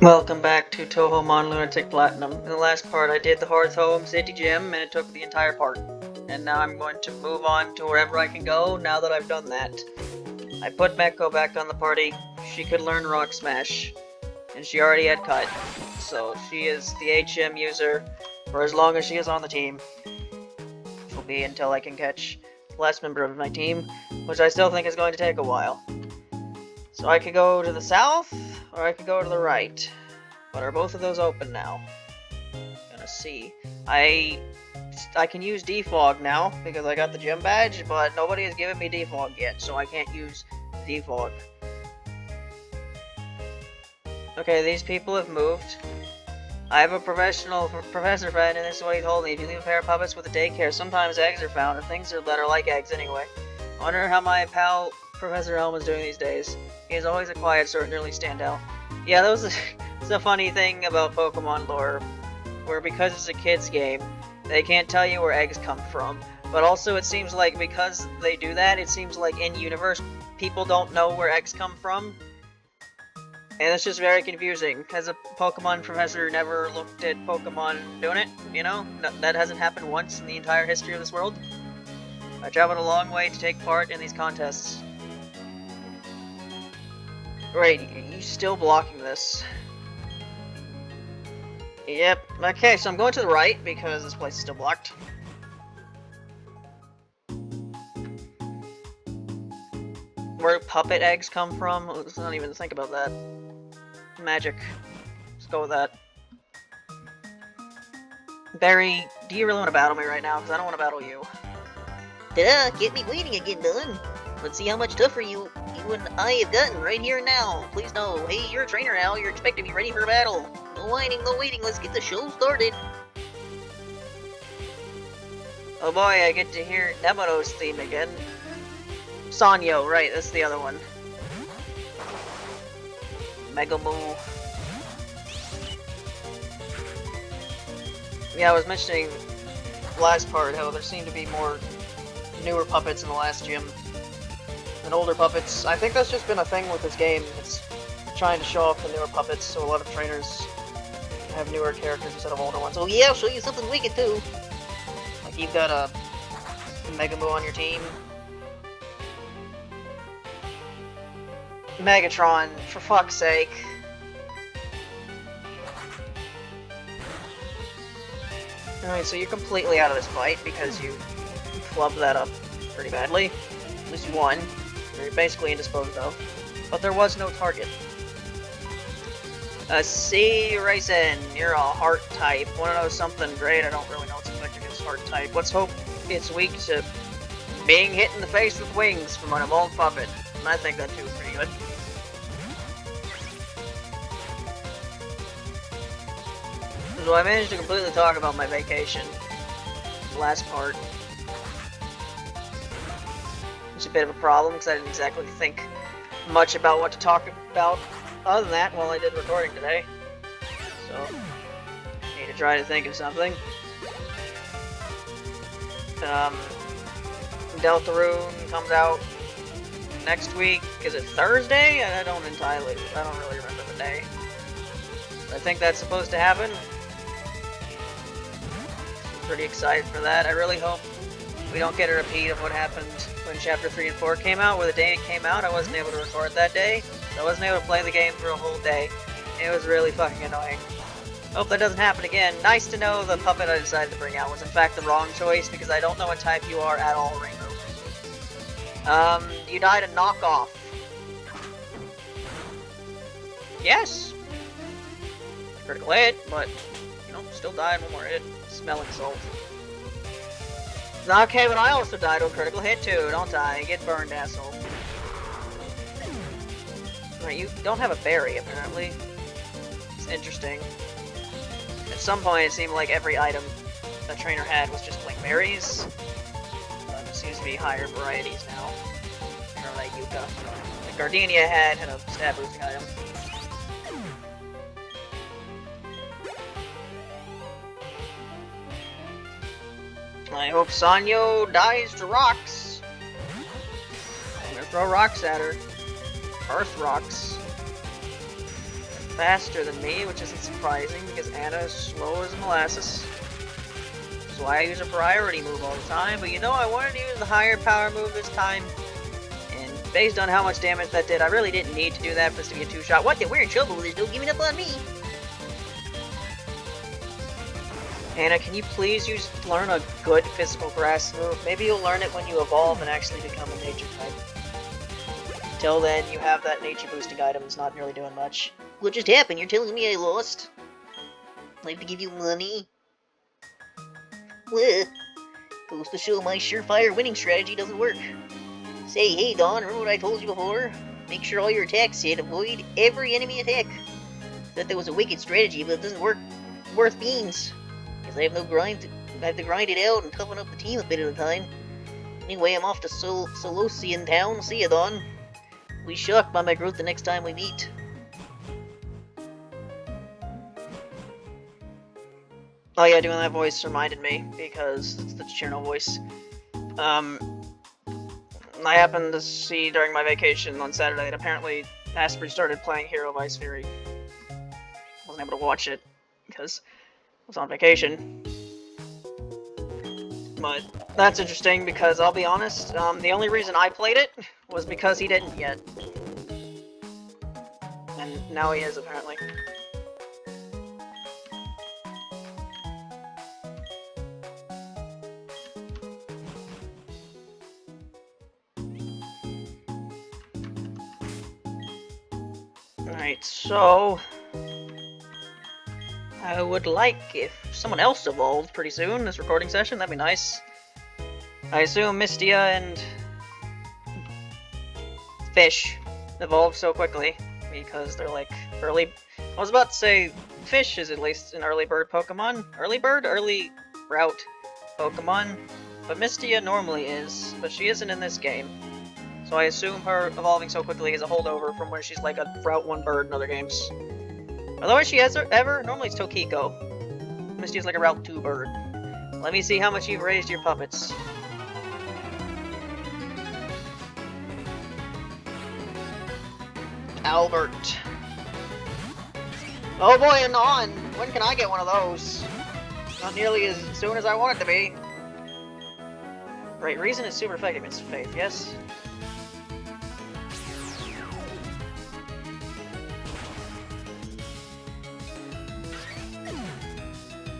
Welcome back to Touhoumon Lunatic Platinum. In the last part I did the Home City Gym and it took the entire part. And now I'm going to move on to wherever I can go now that I've done that. I put Meko back on the party. She could learn Rock Smash. And she already had cut. So she is the HM user for as long as she is on the team. Which will be until I can catch the last member of my team, which I still think is going to take a while. So I could go to the south, or I could go to the right. But are both of those open now? Gonna see. I can use defog now, because I got the gym badge, but nobody has given me defog yet, so I can't use defog. Okay, these people have moved. I have a professional professor friend, and this is what he told me. If you leave a pair of puppets with a daycare, sometimes eggs are found, and things that are like eggs anyway. I wonder how my pal Professor Elm is doing these days. He is always a quiet sort and nearly stand out. Yeah, that was it's a funny thing about Pokemon lore, where because it's a kid's game, they can't tell you where eggs come from. But also it seems like because they do that, it seems like in-universe, people don't know where eggs come from. And it's just very confusing. Has a Pokemon professor never looked at Pokemon doing it? You know? That hasn't happened once in the entire history of this world. I traveled a long way to take part in these contests. Great, you still blocking this. Yep, okay, so I'm going to the right because this place is still blocked. Where puppet eggs come from? Let's not even think about that. Magic. Let's go with that. Barry, do you really want to battle me right now? Because I don't want to battle you. Ta-da! Get me waiting again, Dylan. Let's see how much tougher you and I have gotten right here and now. Please know, hey, you're a trainer now. You're expected to be ready for a battle. No whining, no waiting. Let's get the show started. Oh boy, I get to hear Nemono's theme again. Sanyo, right, that's the other one. Mega Moo. Yeah, I was mentioning last part how there seemed to be more newer puppets in the last gym than older puppets. I think that's just been a thing with this game. It's trying to show off the newer puppets, so a lot of trainers have newer characters instead of older ones. Oh yeah, I'll show you something wicked too. Like you've got a Mega Moo on your team. Megatron, for fuck's sake. Alright, so you're completely out of this fight because you flubbed that up pretty badly. At least you won. You're basically indisposed of. But there was no target. C. Racing, you're a heart type. Wanna know something great? I don't really know what's effective against heart type. Let's hope it's weak to being hit in the face with wings from an evolved puppet. And I think that too is pretty good. So I managed to completely talk about my vacation. Last part. It's a bit of a problem because I didn't exactly think much about what to talk about other than that while I did recording today. So, I need to try to think of something. Deltarune comes out next week. Is it Thursday? I don't really remember the day. I think that's supposed to happen. Pretty excited for that. I really hope we don't get a repeat of what happened when Chapter 3 and 4 came out, where the day it came out, I wasn't able to record that day. So I wasn't able to play the game for a whole day. It was really fucking annoying. Hope that doesn't happen again. Nice to know the puppet I decided to bring out was in fact the wrong choice, because I don't know what type you are at all, Rainbow. You died a knockoff. Yes! Critical hit, but, you know, still died one more hit. Smelling salt. Okay, but I also died to a critical hit too, don't I? Get burned, asshole. Right, you don't have a berry, apparently. It's interesting. At some point, it seemed like every item the trainer had was just like berries. But it seems to be higher varieties now. Or like Yuka. The Gardenia had a stab boosting item. I hope Sanyo dies to rocks. I'm gonna throw rocks at her. Earth rocks. faster than me, which isn't surprising because Anna is slow as molasses. That's why I use a priority move all the time, but you know, I wanted to use the higher power move this time. And based on how much damage that did, I really didn't need to do that for this to be a two-shot. What? We're in trouble with this, don't give it up on me! Anna, can you please learn a good physical grass move? Maybe you'll learn it when you evolve and actually become a nature type. Till then, you have that nature boosting item that's not really doing much. What just happened? You're telling me I lost? I have to give you money? Well, goes to show my surefire winning strategy doesn't work. Say, hey Dawn, remember what I told you before? Make sure all your attacks hit, avoid every enemy attack. Thought that was a wicked strategy, but it doesn't work worth beans. Because I have no grind, I have to grind it out and toughen up the team a bit at a time. Anyway, I'm off to Solosian town. See ya, Dawn. Be shocked by my growth the next time we meet. Oh yeah, doing that voice reminded me, because it's the Cirno voice. I happened to see during my vacation on Saturday that apparently Asprey started playing Hero Vice Fury. Wasn't able to watch it, because I was on vacation. But that's interesting, because I'll be honest, the only reason I played it was because he didn't yet. And now he is, apparently. Alright, so I would like if someone else evolved pretty soon, this recording session, that'd be nice. I assume Mystia and Fish evolved so quickly, because they're like early... I was about to say, Fish is at least an early bird Pokemon. Early bird? Early route Pokemon. But Mystia normally is, but she isn't in this game. So I assume her evolving so quickly is a holdover from where she's like a Route 1 bird in other games. Otherwise she has ever, normally it's Tokiko. Misty's like a Route 2 bird. Let me see how much you've raised your puppets. Albert. Oh boy, and on! When can I get one of those? Not nearly as soon as I want it to be. Right, Reason is super effective against Faith, yes?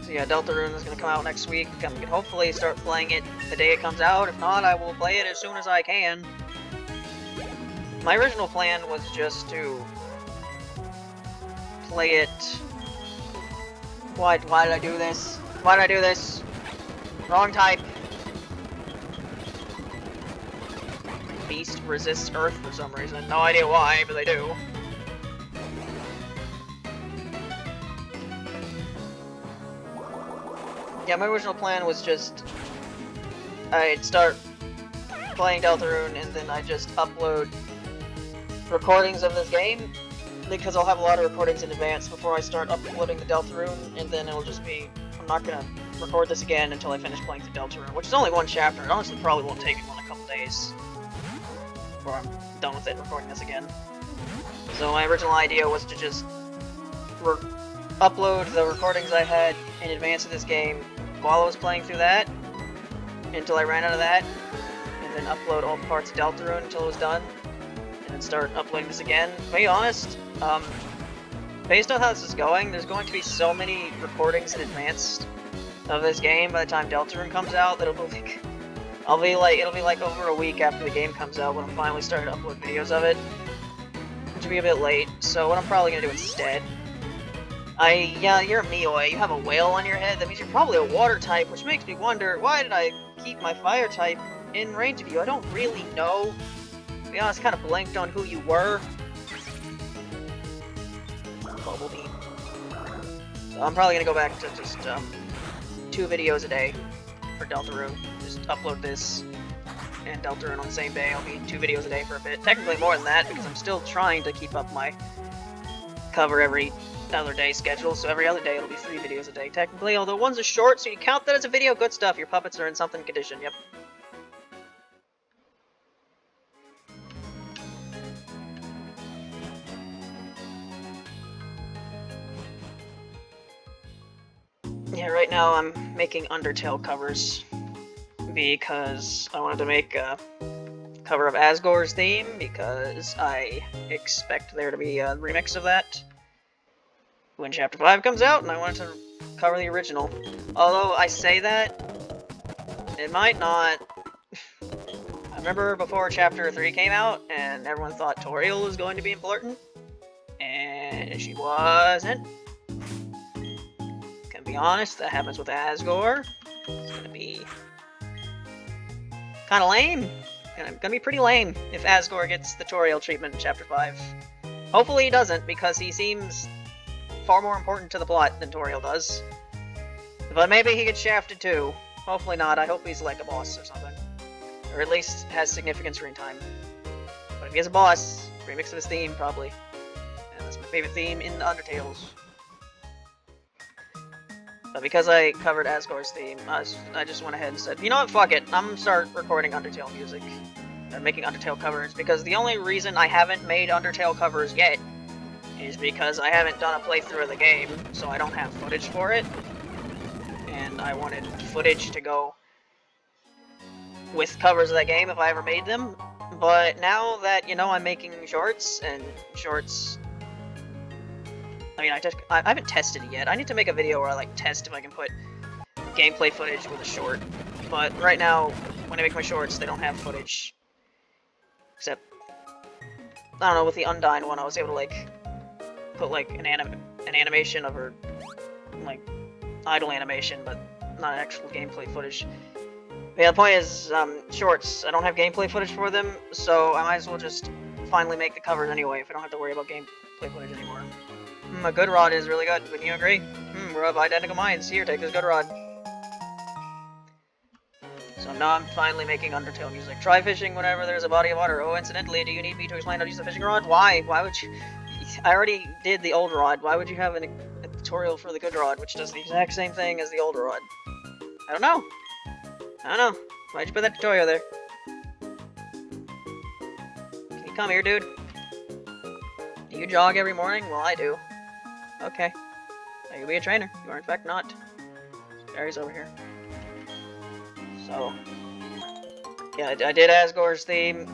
So yeah, Deltarune is going to come out next week. I'm going to hopefully start playing it the day it comes out. If not, I will play it as soon as I can. My original plan was just to play it... Why did I do this? Why did I do this? Wrong type. Beast resists Earth for some reason. No idea why, but they do. Yeah, my original plan was just... I'd start playing Deltarune and then I'd just upload recordings of this game, because I'll have a lot of recordings in advance before I start uploading the Deltarune, and then it'll just be... I'm not gonna record this again until I finish playing through Deltarune, which is only one chapter. It honestly probably won't take more than a couple days before I'm done with it recording this again. So my original idea was to just upload the recordings I had in advance of this game while I was playing through that, until I ran out of that, and then upload all the parts of Deltarune until it was done, and then start uploading this again. To be honest, based on how this is going, there's going to be so many recordings in advance of this game by the time Deltarune comes out that it'll be like over a week after the game comes out when I'm finally starting to upload videos of it, which will be a bit late. So what I'm probably gonna do instead, yeah, you're a Mioi, you have a whale on your head, that means you're probably a water type, which makes me wonder, why did I keep my fire type in range of you? I don't really know. To be honest, kind of blanked on who you were. Bubble Beam. So I'm probably gonna go back to just 2 videos a day for Deltarune. Just upload this and Deltarune on the same day. I'll be 2 videos a day for a bit. Technically more than that, because I'm still trying to keep up my cover every other day schedule, so every other day it'll be 3 videos a day technically, although one's a short, so you count that as a video. Good stuff, your puppets are in something condition, yep. Yeah, right now I'm making Undertale covers because I wanted to make a cover of Asgore's theme because I expect there to be a remix of that when Chapter 5 comes out, and I wanted to cover the original. Although I say that, it might not. I remember before Chapter 3 came out, and everyone thought Toriel was going to be important, and she wasn't. Gonna be honest, that happens with Asgore. It's gonna be kind of lame. Gonna be pretty lame if Asgore gets the Toriel treatment in Chapter 5. Hopefully he doesn't, because he seems far more important to the plot than Toriel does. But maybe he gets shafted too. Hopefully not. I hope he's like a boss or something. Or at least has significant screen time. But if he is a boss, remix of his theme, probably. And that's my favorite theme in the Undertales. But because I covered Asgore's theme, I just went ahead and said, you know what, fuck it. I'm gonna start recording Undertale music. And making Undertale covers, because the only reason I haven't made Undertale covers yet is because I haven't done a playthrough of the game, so I don't have footage for it. And I wanted footage to go with covers of that game if I ever made them. But now that, you know, I'm making shorts, and shorts... I mean, I haven't tested it yet. I need to make a video where I, like, test if I can put gameplay footage with a short. But right now, when I make my shorts, they don't have footage. Except, I don't know, with the Undyne one, I was able to, like, put, like, an animation of her, like, idle animation, but not actual gameplay footage. But yeah, the point is, shorts, I don't have gameplay footage for them, so I might as well just finally make the covers anyway, if I don't have to worry about gameplay footage anymore. A good rod is really good, wouldn't you agree? We're of identical minds. Here, take this good rod. So now I'm finally making Undertale music. Try fishing whenever there's a body of water. Oh, incidentally, do you need me to explain how to use the fishing rod? Why? Why would you... I already did the old rod. Why would you have a tutorial for the good rod, which does the exact same thing as the old rod? I don't know. I don't know. Why'd you put that tutorial there? Can you come here, dude? Do you jog every morning? Well, I do. Okay. Now you'll be a trainer. You are in fact not. Gary's over here. So, yeah, I did Asgore's theme,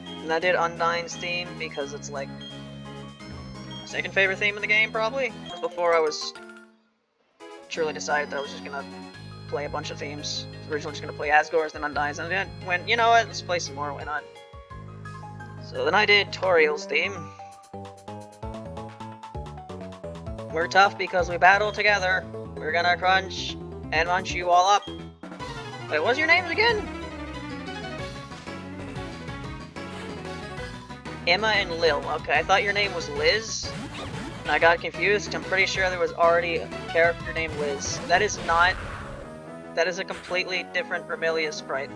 and I did Undyne's theme because it's like my second favorite theme in the game, probably. Before I was truly decided that I was just gonna play a bunch of themes. I was originally just gonna play Asgore's, then Undyne's, and then went, you know what, let's play some more, why not? So then I did Toriel's theme. We're tough because we battle together. We're gonna crunch and munch you all up. Wait, what's your names again? Emma and Lil. Okay, I thought your name was Liz. And I got confused. I'm pretty sure there was already a character named Liz. That is not... That is a completely different Remelia sprite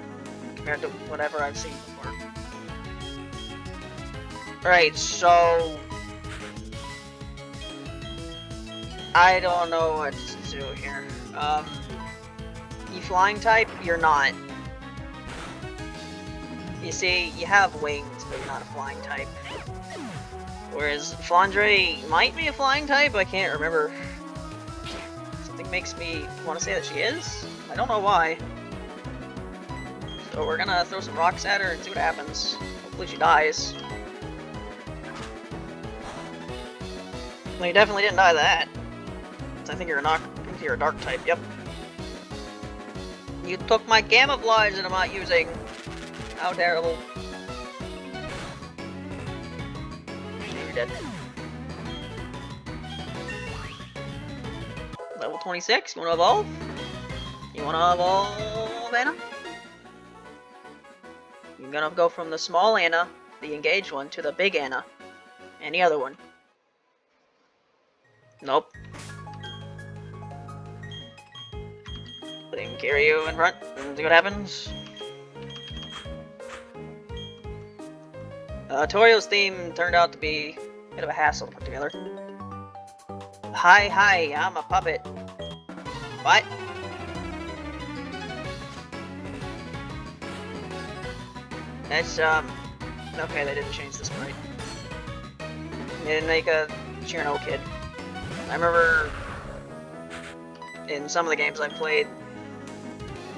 compared to whatever I've seen before. Alright, so... I don't know what to do here. You flying type? You're not. You see, you have wings, but you're not a flying type. Whereas Flandre might be a flying type, I can't remember. Something makes me want to say that she is. I don't know why. So we're gonna throw some rocks at her and see what happens. Hopefully she dies. Well, you definitely didn't die to that. I think you're a dark type, yep. You took my camouflage that I'm not using. How terrible. You're dead. Level 26, you wanna evolve? You wanna evolve, Anna? You're gonna go from the small Anna, the engaged one, to the big Anna. Any other one. Nope. They can carry you in front and see what happens. Toriel's theme turned out to be a bit of a hassle to put together. Hi, I'm a puppet. What? That's, okay, they didn't change the sprite. They didn't make a Cirno kid. I remember in some of the games I've played,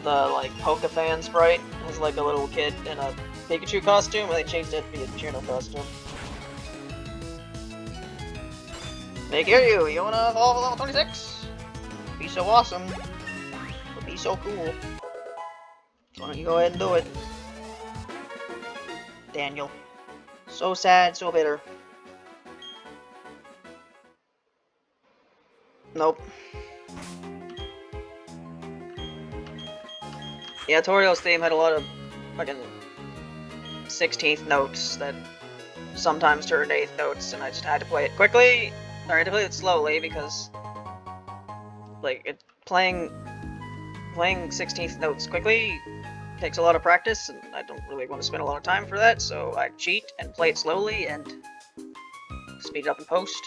the like Poke-Fan sprite has like a little kid in a Pikachu costume, and they changed it to be a Cirno costume. Hey Kiryu, you wanna evolve level 26? Be so awesome. Would be so cool. Why don't you go ahead and do it? Daniel. So sad, so bitter. Nope. Yeah, Torio's theme had a lot of fucking 16th notes that sometimes turned 8th notes, and I just had to play it quickly, or I had to play it slowly because, like, playing 16th notes quickly takes a lot of practice, and I don't really want to spend a lot of time for that, so I cheat and play it slowly and speed it up in post.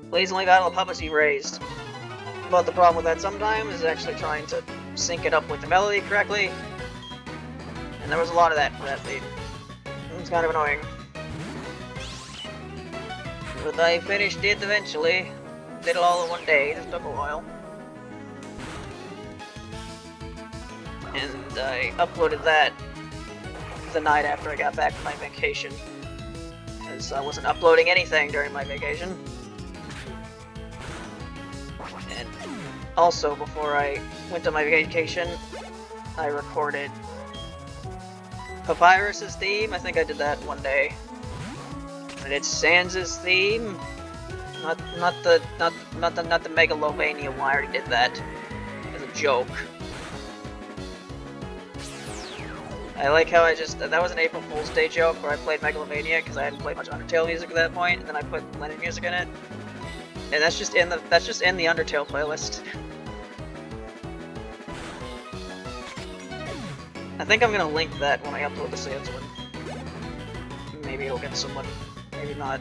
Blazingly Battle of Puppets you've raised. But the problem with that sometimes is actually trying to sync it up with the melody correctly, and there was a lot of that for that theme. It was kind of annoying. But I finished it eventually. Did it all in one day, it took a while. And I uploaded that the night after I got back from my vacation, because I wasn't uploading anything during my vacation. And also, before I went on my vacation, I recorded Papyrus's theme. I think I did that one day. I did Sans' theme. Not the Megalovania one. I already did that as a joke. I like how that was an April Fool's Day joke where I played Megalovania because I hadn't played much Undertale music at that point, and then I put Lennon music in it. And that's just in the Undertale playlist. I think I'm gonna link that when I upload the Sans one. Maybe it'll get someone, maybe not.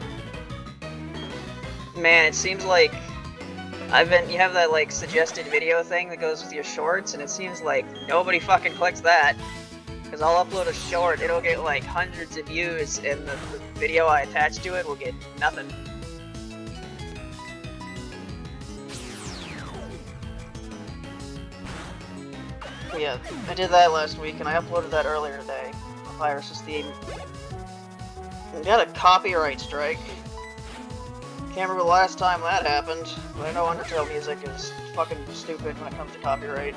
Man, it seems like you have that like suggested video thing that goes with your shorts, and it seems like nobody fucking clicks that. Because I'll upload a short, it'll get like hundreds of views, and the video I attach to it will get nothing. Yeah, I did that last week, and I uploaded that earlier today. Papyrus's theme. I got a copyright strike. Can't remember the last time that happened, but I know Undertale music is fucking stupid when it comes to copyright.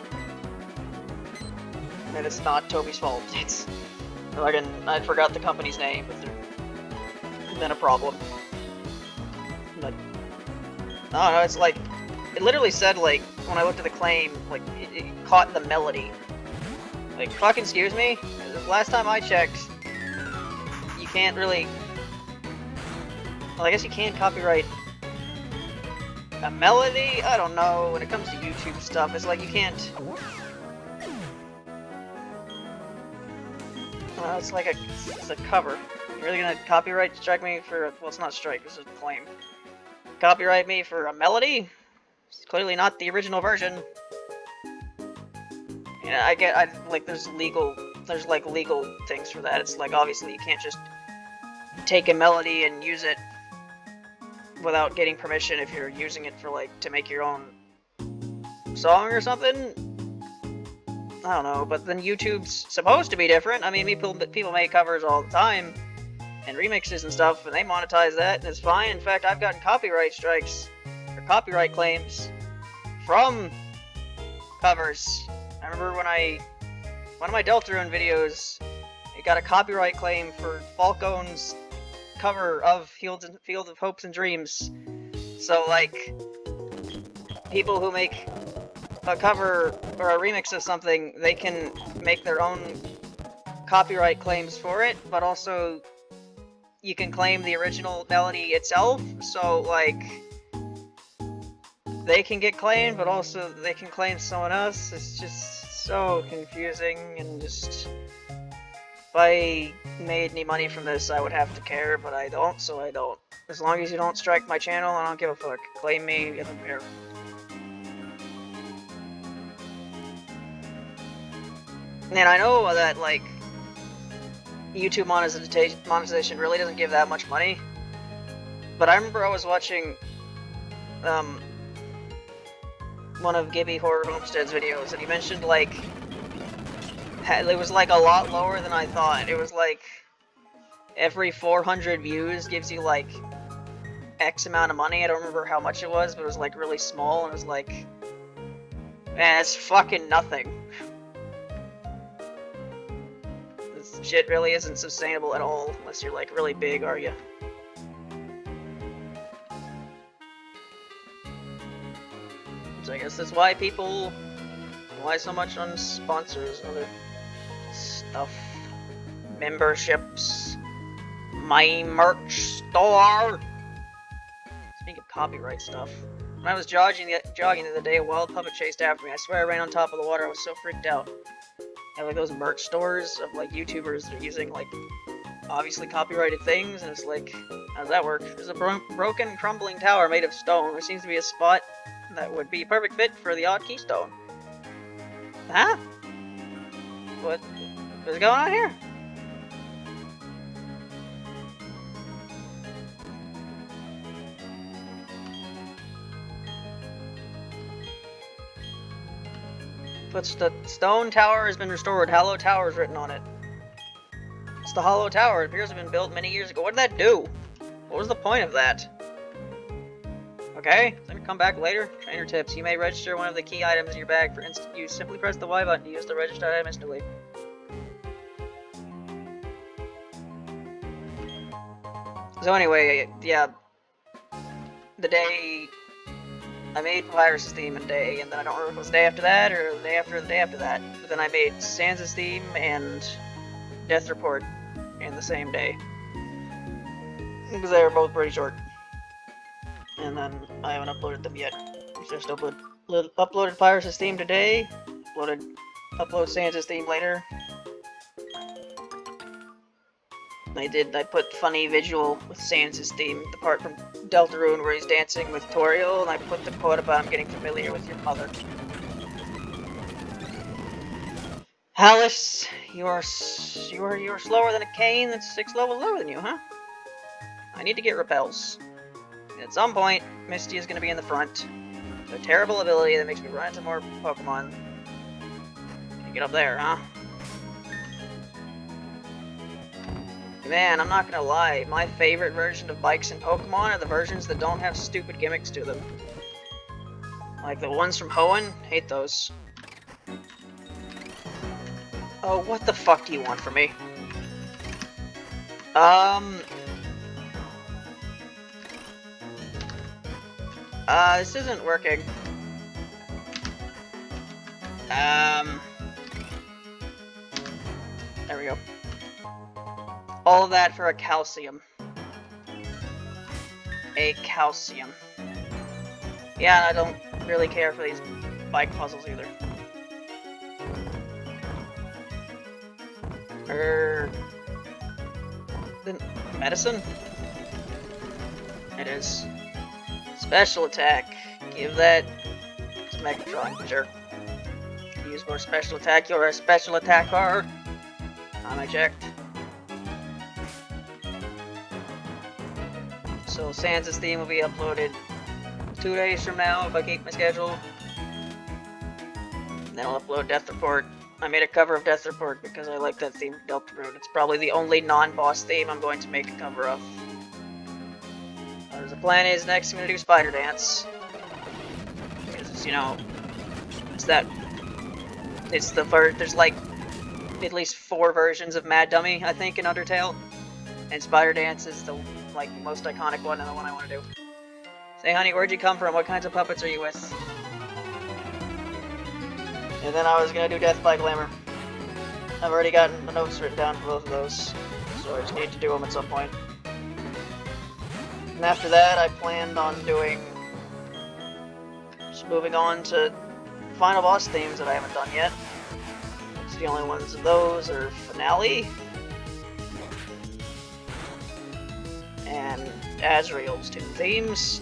And it's not Toby's fault. It's I forgot the company's name, but there's been a problem. But I don't know, it's like it literally said like when I looked at the claim, like it caught the melody. Like fucking excuse me? Last time I checked, you can't really. Well, I guess you can copyright a melody? I don't know. When it comes to YouTube stuff, it's like you can't. It's like it's a cover. You're really gonna copyright strike me for well, it's not strike. This is a claim. Copyright me for a melody? It's clearly not the original version. Yeah, like there's like legal things for that. It's like obviously you can't just take a melody and use it without getting permission if you're using it for like to make your own song or something. I don't know, but then YouTube's supposed to be different. I mean, people make covers all the time and remixes and stuff, and they monetize that, and it's fine. In fact, I've gotten copyright strikes or copyright claims from covers. I remember when one of my Deltarune videos, it got a copyright claim for Falcone's cover of Fields of Hopes and Dreams. So, like, people who make a cover or a remix of something, they can make their own copyright claims for it, but also you can claim the original melody itself, so like they can get claimed, but also they can claim someone else. It's just so confusing, and just if I made any money from this, I would have to care, but I don't, so I don't. As long as you don't strike my channel, I don't give a fuck. Claim me, I don't care. And I know that, like, YouTube monetization really doesn't give that much money. But I remember I was watching, one of Gibby Horror Homestead's videos, and he mentioned, like, it was, like, a lot lower than I thought. It was, like, every 400 views gives you, like, X amount of money. I don't remember how much it was, but it was, like, really small, and it was, like, man, it's fucking nothing. This shit really isn't sustainable at all, unless you're, like, really big, are you? So I guess that's why people rely so much on sponsors and other stuff. Memberships. My merch store! Speaking of copyright stuff. When I was jogging the other day, a wild puppet chased after me. I swear I ran on top of the water. I was so freaked out. They have like those merch stores of like YouTubers that are using like obviously copyrighted things, and it's like, how does that work? There's a broken, crumbling tower made of stone. There seems to be a spot that would be a perfect fit for the odd keystone. Huh? What's going on here? But the stone tower has been restored. Hollow Tower is written on it. It's the Hollow Tower. It appears to have been built many years ago. What did that do? What was the point of that? Okay, then come back later. Trainer tips. You may register one of the key items in your bag for instant use. Simply press the Y button to use the registered item instantly. So anyway, yeah. The day I made Papyrus's theme in day, and then I don't remember if it was the day after that, or the day after that. But then I made Sansa's theme and Death Report in the same day. Because they were both pretty short. And then I haven't uploaded them yet. Just uploaded Papyrus's theme today. Upload Sansa's theme later. I put funny visual with Sansa's theme, the part from Deltarune where he's dancing with Toriel, and I put the quote about him getting familiar with your mother. Alice, you are slower than a cane that's 6 levels lower than you, huh? I need to get repels. At some point, Misty is going to be in the front. A terrible ability that makes me run into more Pokemon. Can you get up there, huh? Man, I'm not gonna lie, my favorite version of bikes in Pokemon are the versions that don't have stupid gimmicks to them. Like the ones from Hoenn, hate those. Oh, what the fuck do you want from me? This isn't working. There we go. All of that for a calcium. A calcium. Yeah, I don't really care for these bike puzzles either. The medicine? It is. Special attack. Give that to Megatron, sure. Use more special attack. You're a special attacker. I'm eject. So Sansa's theme will be uploaded 2 days from now if I keep my schedule. And then I'll upload Death Report. I made a cover of Death Report because I like that theme from Deltarune. It's probably the only non-boss theme I'm going to make a cover of. The plan is next I'm going to do Spider Dance. Because, you know, there's like at least 4 versions of Mad Dummy, I think, in Undertale. And Spider Dance is the most iconic one and the one I want to do. Say, honey, where'd you come from? What kinds of puppets are you with? And then I was gonna do Death by Glamour. I've already gotten the notes written down for both of those, so I just need to do them at some point. And after that, I planned on just moving on to final boss themes that I haven't done yet. It's the only ones of those are Finale and Azrael's 2 themes.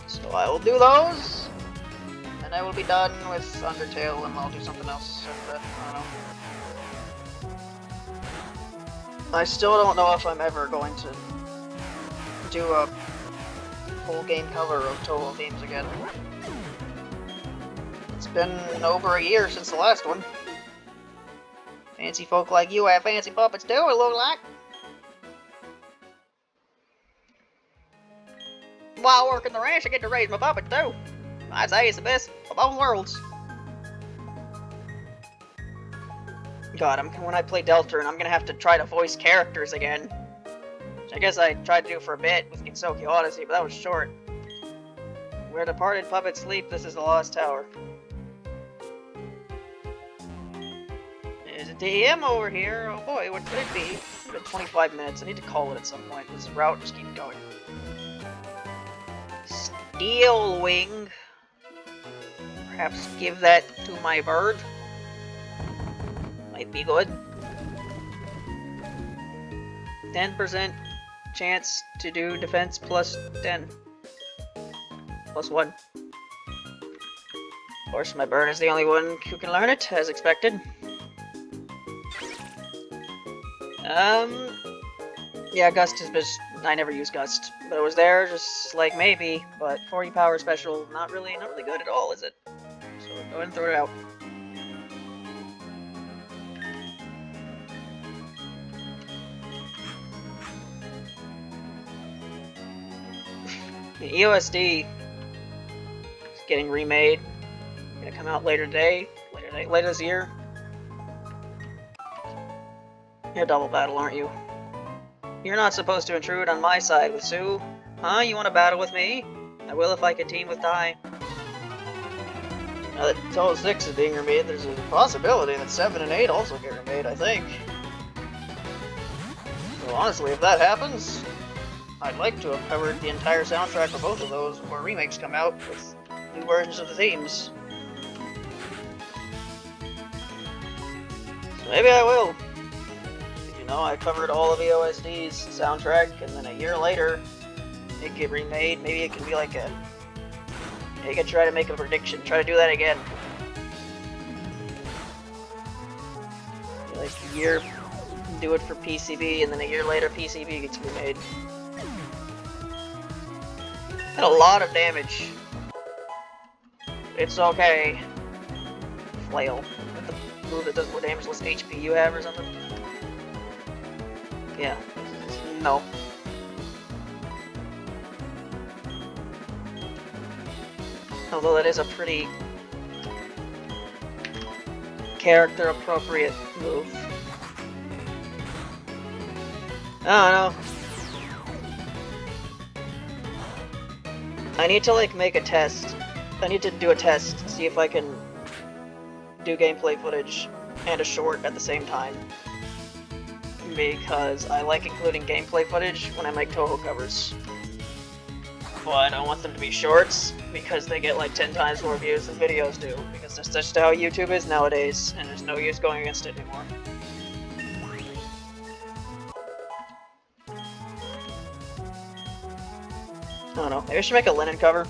So I will do those, and I will be done with Undertale, and I'll do something else after that. I don't know. I still don't know if I'm ever going to do a full game cover of Touhoumon themes again. It's been over a year since the last one. Fancy folk like you have fancy puppets too, it look like. While working the ranch, I get to raise my puppet too. I'd say it's the best of both worlds. God, when I play Deltarune, I'm gonna have to try to voice characters again. Which I guess I tried to do for a bit with Kinsoki Odyssey, but that was short. Where departed puppets sleep, this is the Lost Tower. There's a DM over here. Oh boy, what could it be? It's been 25 minutes. I need to call it at some point. This route just keeps going. Steel Wing. Perhaps give that to my bird. Might be good. 10% chance to do defense plus 10. Plus 1. Of course, my bird is the only one who can learn it, as expected. Yeah, Gust is just... I never use Gust, but it was there, just like maybe, but 40 power special, not really good at all, is it? So go ahead and throw it out. The EOSD is getting remade. Gonna come out later this year. You're double battle, aren't you? You're not supposed to intrude on my side with Sue. Huh? You want to battle with me? I will if I can team with Tai. Now that Total 6 is being remade, there's a possibility that 7 and 8 also get remade, I think. So honestly, if that happens, I'd like to have covered the entire soundtrack for both of those before remakes come out with new versions of the themes. So maybe I will. No, I covered all of EOSD's soundtrack, and then a year later, it get remade. Maybe it can be like a... You can try to make a prediction. Try to do that again. Like a year, do it for PCB, and then a year later, PCB gets remade. Had a lot of damage. It's okay. Flail. The move that does more damage, less HP you have or something. Yeah. No. Although that is a pretty character-appropriate move. I don't know. I need to, like, make a test. I need to do a test, see if I can do gameplay footage and a short at the same time. Because I like including gameplay footage when I make Touhou covers. But I don't want them to be shorts, because they get like 10 times more views than videos do, because that's just how YouTube is nowadays, and there's no use going against it anymore. I don't know, maybe I should make a linen cover,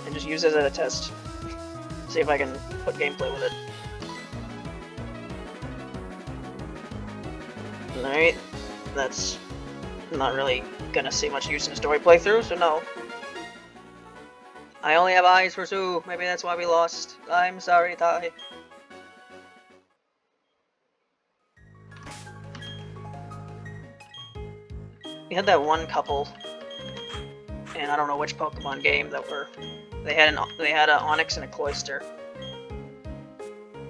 and just use it as a test. See if I can put gameplay with it. Alright, that's not really gonna see much use in a story playthrough, so no. I only have eyes for Sue, maybe that's why we lost. I'm sorry, Tai. We had that one couple, and I don't know which Pokemon game that were... They had an Onyx and a Cloyster.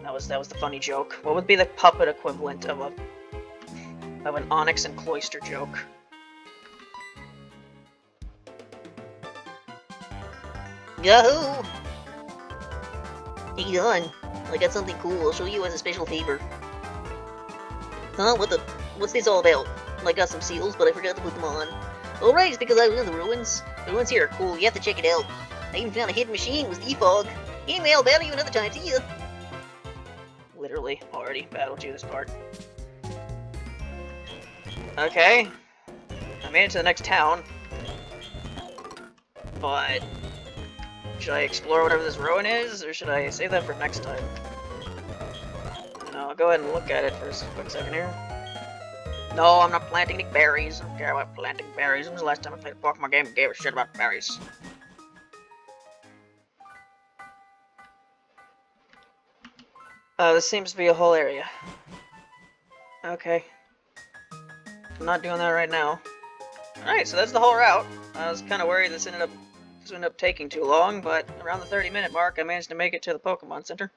That was the funny joke. What would be the puppet equivalent of an Onyx and Cloyster joke? Yahoo! Hey, on. I got something cool. I'll show you as a special favor. Huh? What's this all about? I got some seals, but I forgot to put them on. Oh, right, it's because I was in the ruins. The ruins here are cool. You have to check it out. I even found a hidden machine with defog. Anyway, I'll battle you another time. See ya! Literally, already battled you this part. Okay. I made it to the next town. But... should I explore whatever this ruin is, or should I save that for next time? No, I'll go ahead and look at it for a quick second here. No, I'm not planting any berries. I don't care about planting berries. When was the last time I played a Pokemon game and gave a shit about berries? This seems to be a whole area. Okay. I'm not doing that right now. Alright, so that's the whole route. I was kind of worried this ended up taking too long, but around the 30-minute mark, I managed to make it to the Pokemon Center.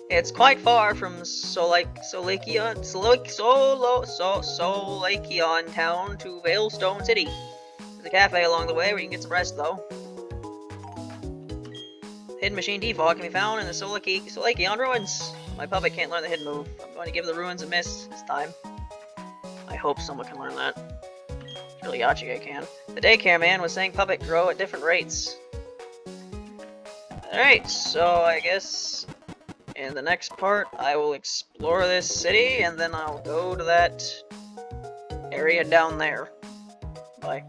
It's quite far from Solakion town to Veilstone City. There's a cafe along the way where you can get some rest, though. Hidden Machine Default can be found in the Solakion ruins. My puppet can't learn the hidden move. I'm going to give the ruins a miss this time. I hope someone can learn that. Surely Yachiga can. The daycare man was saying puppet grow at different rates. Alright, so I guess in the next part I will explore this city and then I'll go to that area down there. Bye.